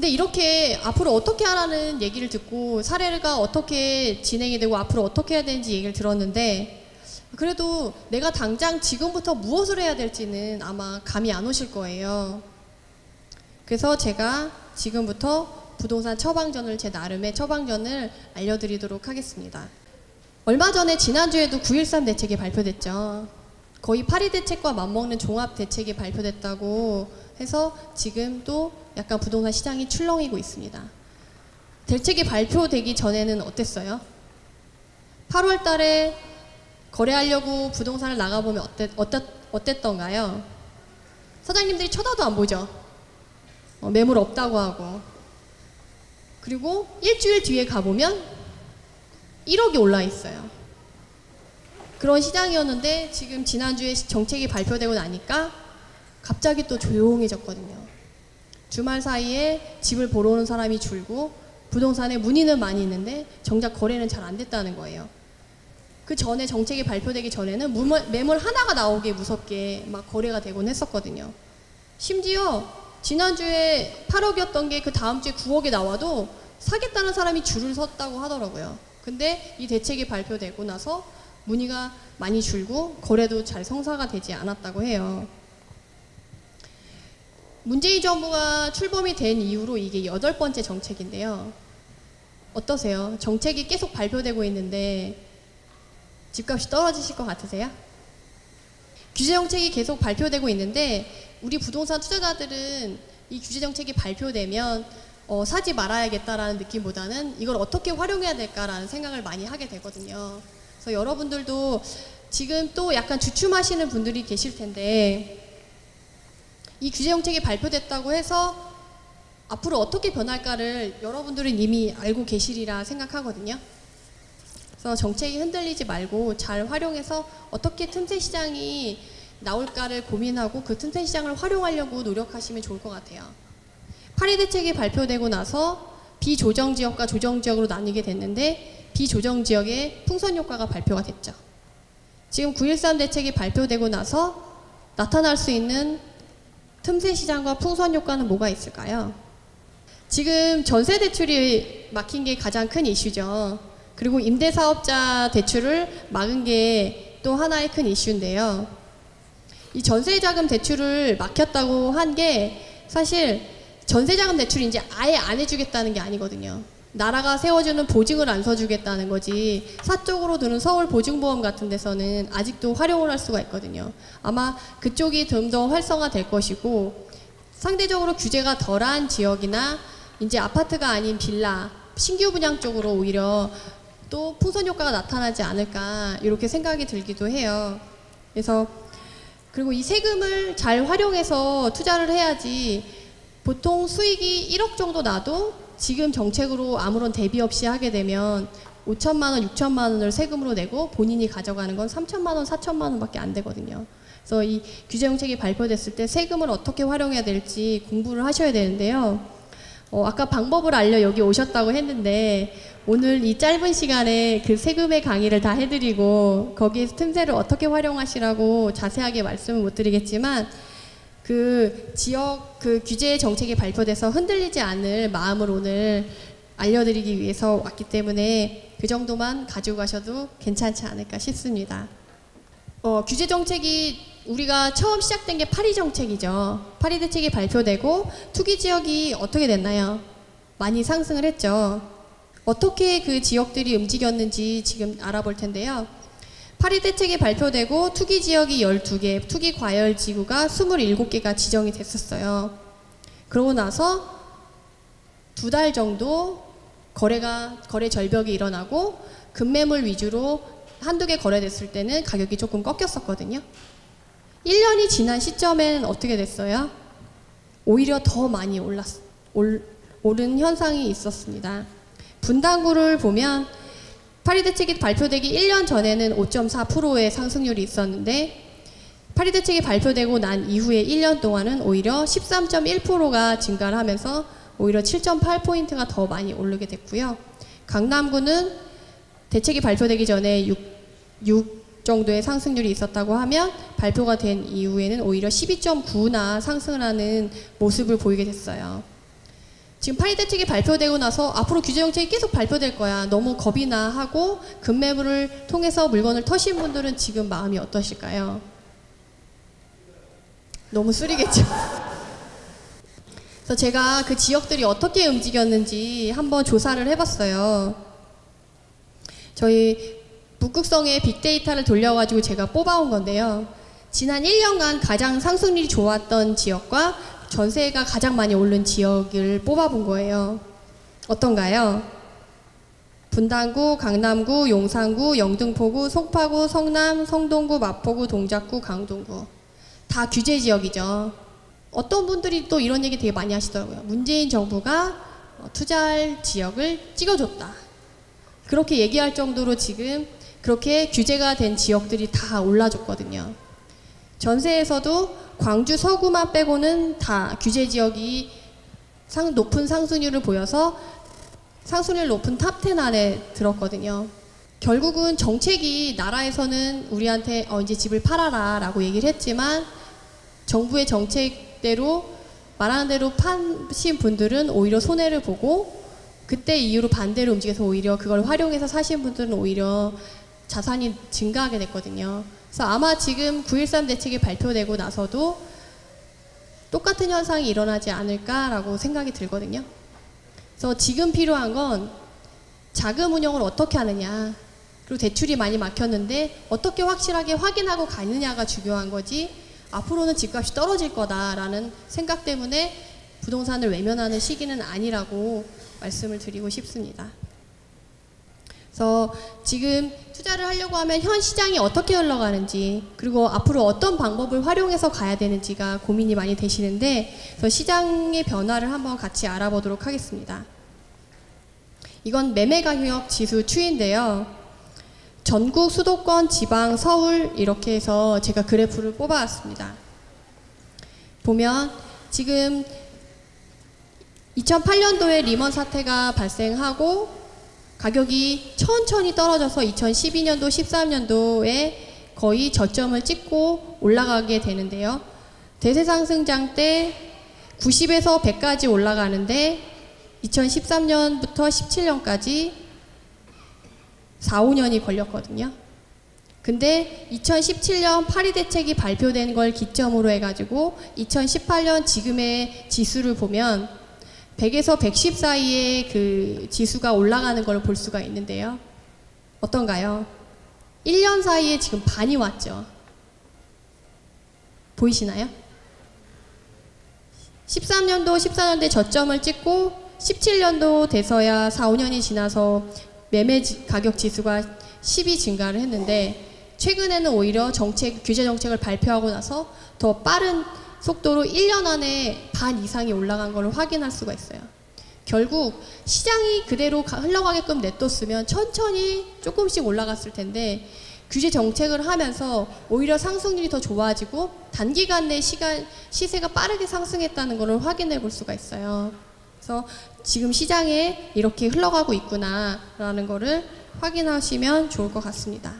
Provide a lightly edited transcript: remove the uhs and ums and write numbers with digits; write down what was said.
근데 이렇게 앞으로 어떻게 하라는 얘기를 듣고 사례가 어떻게 진행이 되고 앞으로 어떻게 해야 되는지 얘기를 들었는데, 그래도 내가 당장 지금부터 무엇을 해야 될지는 아마 감이 안 오실 거예요. 그래서 제가 지금부터 부동산 처방전을, 제 나름의 처방전을 알려드리도록 하겠습니다. 얼마 전에 지난주에도 9.13 대책이 발표됐죠. 거의 파리 대책과 맞먹는 종합 대책이 발표됐다고 해서 지금 또 약간 부동산 시장이 출렁이고 있습니다. 대책이 발표되기 전에는 어땠어요? 8월 달에 거래하려고 부동산을 나가보면 어땠던가요? 사장님들이 쳐다도 안 보죠. 매물 없다고 하고. 그리고 일주일 뒤에 가보면 1억이 올라 있어요. 그런 시장이었는데 지금 지난주에 정책이 발표되고 나니까 갑자기 또 조용해졌거든요. 주말 사이에 집을 보러 오는 사람이 줄고 부동산에 문의는 많이 있는데 정작 거래는 잘 안 됐다는 거예요. 그 전에 정책이 발표되기 전에는 매물 하나가 나오기에 무섭게 막 거래가 되곤 했었거든요. 심지어 지난주에 8억이었던 게 그 다음 주에 9억이 나와도 사겠다는 사람이 줄을 섰다고 하더라고요. 근데 이 대책이 발표되고 나서 문의가 많이 줄고 거래도 잘 성사가 되지 않았다고 해요. 문재인 정부가 출범이 된 이후로 이게 8번째 정책인데요. 어떠세요? 정책이 계속 발표되고 있는데 집값이 떨어지실 것 같으세요? 규제 정책이 계속 발표되고 있는데 우리 부동산 투자자들은 이 규제 정책이 발표되면 사지 말아야겠다라는 느낌보다는 이걸 어떻게 활용해야 될까라는 생각을 많이 하게 되거든요. 그래서 여러분들도 지금 또 약간 주춤하시는 분들이 계실 텐데 이 규제 정책이 발표됐다고 해서 앞으로 어떻게 변할까를 여러분들은 이미 알고 계시리라 생각하거든요. 그래서 정책이 흔들리지 말고 잘 활용해서 어떻게 틈새 시장이 나올까를 고민하고 그 틈새 시장을 활용하려고 노력하시면 좋을 것 같아요. 파리 대책이 발표되고 나서 비조정지역과 조정지역으로 나뉘게 됐는데 비조정지역의 풍선효과가 발표가 됐죠. 지금 9.13 대책이 발표되고 나서 나타날 수 있는 틈새 시장과 풍선효과는 뭐가 있을까요? 지금 전세 대출이 막힌 게 가장 큰 이슈죠. 그리고 임대사업자 대출을 막은 게 또 하나의 큰 이슈인데요. 이 전세자금 대출을 막혔다고 한 게 사실 전세자금 대출이 이제 아예 안 해주겠다는 게 아니거든요. 나라가 세워주는 보증을 안 서주겠다는 거지 사적으로 드는 서울보증보험 같은 데서는 아직도 활용을 할 수가 있거든요. 아마 그쪽이 좀 더 활성화될 것이고 상대적으로 규제가 덜한 지역이나 이제 아파트가 아닌 빌라, 신규 분양 쪽으로 오히려 또 풍선 효과가 나타나지 않을까 이렇게 생각이 들기도 해요. 그래서 그리고 이 세금을 잘 활용해서 투자를 해야지 보통 수익이 1억 정도 나도 지금 정책으로 아무런 대비 없이 하게 되면 5천만 원, 6천만 원을 세금으로 내고 본인이 가져가는 건 3천만 원, 4천만 원밖에 안 되거든요. 그래서 이 규제 정책이 발표됐을 때 세금을 어떻게 활용해야 될지 공부를 하셔야 되는데요. 아까 방법을 알려 여기 오셨다고 했는데 오늘 이 짧은 시간에 그 세금의 강의를 다 해드리고 거기에서 틈새를 어떻게 활용하시라고 자세하게 말씀을 못 드리겠지만 그 지역 그 규제 정책이 발표돼서 흔들리지 않을 마음을 오늘 알려드리기 위해서 왔기 때문에 그 정도만 가지고 가셔도 괜찮지 않을까 싶습니다. 규제 정책이 우리가 처음 시작된 게 파리 정책이죠. 파리 대책이 발표되고 투기 지역이 어떻게 됐나요? 많이 상승을 했죠. 어떻게 그 지역들이 움직였는지 지금 알아볼 텐데요. 파리 대책이 발표되고 투기 지역이 12개, 투기 과열 지구가 27개가 지정이 됐었어요. 그러고 나서 2달 정도 거래 절벽이 일어나고 급매물 위주로 한두 개 거래됐을 때는 가격이 조금 꺾였었거든요. 1년이 지난 시점에는 어떻게 됐어요? 오히려 더 많이 오른 현상이 있었습니다. 분당구를 보면 파리 대책이 발표되기 1년 전에는 5.4%의 상승률이 있었는데 파리 대책이 발표되고 난 이후에 1년 동안은 오히려 13.1%가 증가를 하면서 오히려 7.8포인트가 더 많이 오르게 됐고요. 강남구는 대책이 발표되기 전에 6 정도의 상승률이 있었다고 하면 발표가 된 이후에는 오히려 12.9나 상승을 하는 모습을 보이게 됐어요. 지금 파리 대책이 발표되고 나서 앞으로 규제 정책이 계속 발표될 거야. 너무 겁이 나 하고 급매물을 통해서 물건을 터신 분들은 지금 마음이 어떠실까요? 너무 쓰리겠죠. 그래서 제가 그 지역들이 어떻게 움직였는지 한번 조사를 해봤어요. 저희 북극성의 빅데이터를 돌려가지고 제가 뽑아온 건데요. 지난 1년간 가장 상승률이 좋았던 지역과 전세가 가장 많이 오른 지역을 뽑아본 거예요. 어떤가요? 분당구, 강남구, 용산구, 영등포구, 송파구, 성남, 성동구, 마포구, 동작구, 강동구. 다 규제 지역이죠. 어떤 분들이 또 이런 얘기 되게 많이 하시더라고요. 문재인 정부가 투자할 지역을 찍어줬다. 그렇게 얘기할 정도로 지금 그렇게 규제가 된 지역들이 다 올라줬거든요. 전세에서도 광주 서구만 빼고는 다 규제 지역이 높은 상승률을 보여서 상승률 높은 탑10 안에 들었거든요. 결국은 정책이 나라에서는 우리한테 이제 집을 팔아라 라고 얘기를 했지만 정부의 정책대로 말하는 대로 파신 분들은 오히려 손해를 보고 그때 이후로 반대로 움직여서 오히려 그걸 활용해서 사신 분들은 오히려 자산이 증가하게 됐거든요. 그래서 아마 지금 9.13 대책이 발표되고 나서도 똑같은 현상이 일어나지 않을까라고 생각이 들거든요. 그래서 지금 필요한 건 자금 운용을 어떻게 하느냐, 그리고 대출이 많이 막혔는데 어떻게 확실하게 확인하고 가느냐가 중요한 거지, 앞으로는 집값이 떨어질 거다라는 생각 때문에 부동산을 외면하는 시기는 아니라고 말씀을 드리고 싶습니다. 그래서 지금 투자를 하려고 하면 현 시장이 어떻게 흘러가는지, 그리고 앞으로 어떤 방법을 활용해서 가야 되는지가 고민이 많이 되시는데, 그래서 시장의 변화를 한번 같이 알아보도록 하겠습니다. 이건 매매가격 지수 추이인데요. 전국, 수도권, 지방, 서울 이렇게 해서 제가 그래프를 뽑아왔습니다. 보면 지금 2008년도에 리먼 사태가 발생하고 가격이 천천히 떨어져서 2012년도, 13년도에 거의 저점을 찍고 올라가게 되는데요. 대세상승장 때 90에서 100까지 올라가는데 2013년부터 17년까지 4, 5년이 걸렸거든요. 근데 2017년 파리 대책이 발표된 걸 기점으로 해가지고 2018년 지금의 지수를 보면 100에서 110 사이에 그 지수가 올라가는 걸 볼 수가 있는데요. 어떤가요? 1년 사이에 지금 반이 왔죠. 보이시나요? 13년도, 14년도에 저점을 찍고 17년도 돼서야 4, 5년이 지나서 매매 가격 지수가 10이 증가를 했는데, 최근에는 오히려 규제 정책을 발표하고 나서 더 빠른 속도로 1년 안에 반 이상이 올라간 걸 확인할 수가 있어요. 결국 시장이 그대로 흘러가게끔 냅뒀으면 천천히 조금씩 올라갔을 텐데, 규제 정책을 하면서 오히려 상승률이 더 좋아지고 단기간 내 시세가 빠르게 상승했다는 것을 확인해 볼 수가 있어요. 그래서 지금 시장에 이렇게 흘러가고 있구나라는 것을 확인하시면 좋을 것 같습니다.